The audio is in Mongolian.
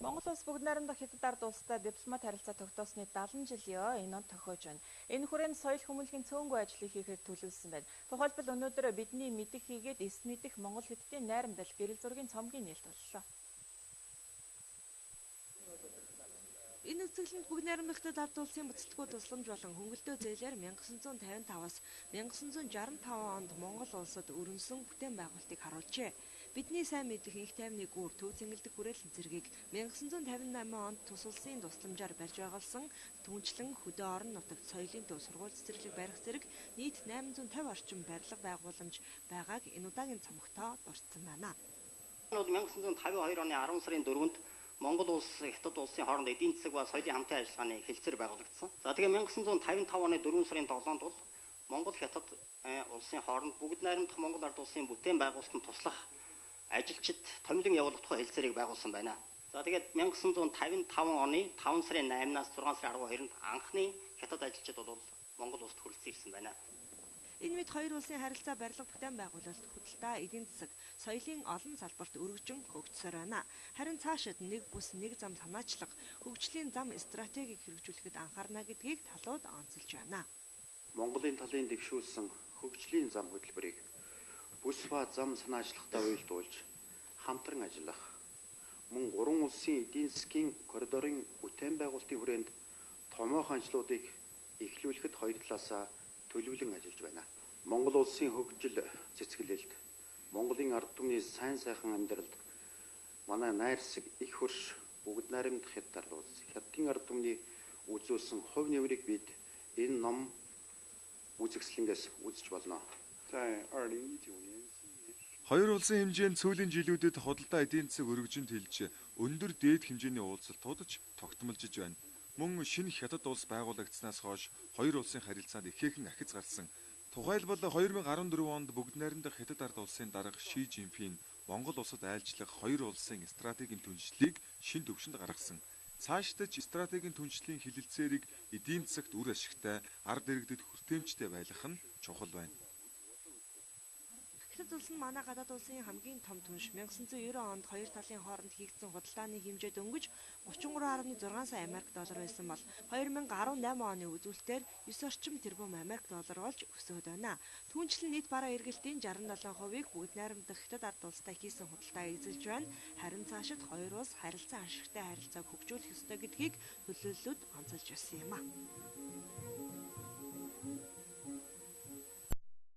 Монгол улс бүгд найрамдах Хятад ард улстай дипломат харилцаа тогтоосны 70 жилийн энэ он тохиож байна. Энэ хүрээнд соёл хүмүүнлэгийн цөөнгүй ажлыг хийхэд төлөвлөсөн байна. Тухайлбал өнөөдөр бидний мэдих хийгээд эс мэдих Монгол Хятадын найрамдал гэрэл зургийн цомгийн нээлт боллоо. Энэ үзэсгэлэнт бүгд найрамдах Хятад ард улсын буцалтгүй тусламж болон хөнгөлтөө зээлээр 1955-аас 1965 онд Монгол улсад өрнөсөн бүтээн байгуулалтыг харуулжээ. Бидний сайн мэдих инх тайвны гүүр төв цэнгэлдэх хүрээлэн зэргийг 1958 онд тус улсын тусламжаар барьж байгуулсан түнчлэн хөдөө орон нутагт соёлын төв сургууль цэцэрлэг барих зэрэг нийт 850 орчим барилга байгууламж байгааг энэ удаагийн цомогтоо дурдсан байна. 1952 оны 10 сарын 4-нд Монгол улс Хятад улсын хооронд эдийн засаг ба соёлын хамтын ажиллагааны хэлцээр байгуулагдсан. За тэгээ 1955 оны 4 сарын 7-нд бол Монгол Хятад улсын хооронд бүгд найрамдах Монгол ард улсын бүтээн байгуулалтанд туслах ажилчид томилон явуулах тухай хэлцээрийг байгуулсан байна. За тэгээд 1955 оны 5 сарын 8-наас 6 сарын 12-нд анхны Хятад ажилчид бол Монгол улсад хүрэлцэн ирсэн байна. Энэ үед хоёр улсын харилцаа барилга бүтээн байгуулалт худалдаа эдийн засаг соёлын олон салбарт өргөжин хөгжсөөр байна. Харин цаашид нэг бус нэг зам санаачлах хөгжлийн зам стратегийг хэрэгжүүлэхэд анхаарна гэдгийг талууд онцолж байна. Монголын талын дэвшүүлсэн хөгжлийн зам хөтөлбөрийг бүс ба зам санаачлагтай уялдуулж хамтран ажиллах мөн гурван улсын эдийн засгийн коридорын бүтээн байгуулалтын хүрээнд томоохон ажлуудыг эхлүүлэхэд хоёр талаасаа төлөвлөн ажиллаж байна. Монгол улсын хөгжил цэцгэлэлд Монголын ард түмний сайн сайхан амьдралд манай найр хэсэг их хөрш бүгд найрамдах Хятад улс Хятадын ард түмний үзүүлсэн хувь нэмрийг бид энэ ном үзэсгэлэнгээс үзэж болно. Хоёр улсын хэмжээнд сүүлийн жилүүдэд худалдаа эдийн засаг өргөжөнд хилж өндөр дээд хэмжээний уулзалт тудаж тогтмолжиж байна. Мөн шинэ Хятад улс байгуулагдсанаас хойш хоёр улсын харилцаанд ихээхэн ахиц гарсан. Тухайлбал 2014 онд бүгд найрамдах Хятад ард улсын дарга Ши Жинпин Монгол улсад айлчлах хоёр улсын стратегийн түншлэлийг шинэ төвшөнд гаргасан. Цаашдаж стратегийн түншлэлийн хилэлцээрийг эдийн засагт үр ашигтай, ард иргэдэд хүртээмжтэй байлгах нь чухал байна. Хятад улс нь манай гадаад улсын хамгийн том түнш 1990 онд хоёр талын хооронд хийгдсэн худалдааны хэмжээд өнгөж 33.6 сая Америк доллар байсан бол 2018 оны үзүүлэлтээр 9 орчим тэрбум Америк доллар болж өсөд байна. Түүнчлэн нийт бараа эргэлтийн 67%-ийг бүгд найрамдах Хятад ард улстай хийсэн худалдаа эзэлж байна. Харин цаашид хоёр улс харилцан ашигтай харилцааг хөгжүүлэх ёстой гэдгийг төлөөллүүд онцолж байсан юм а.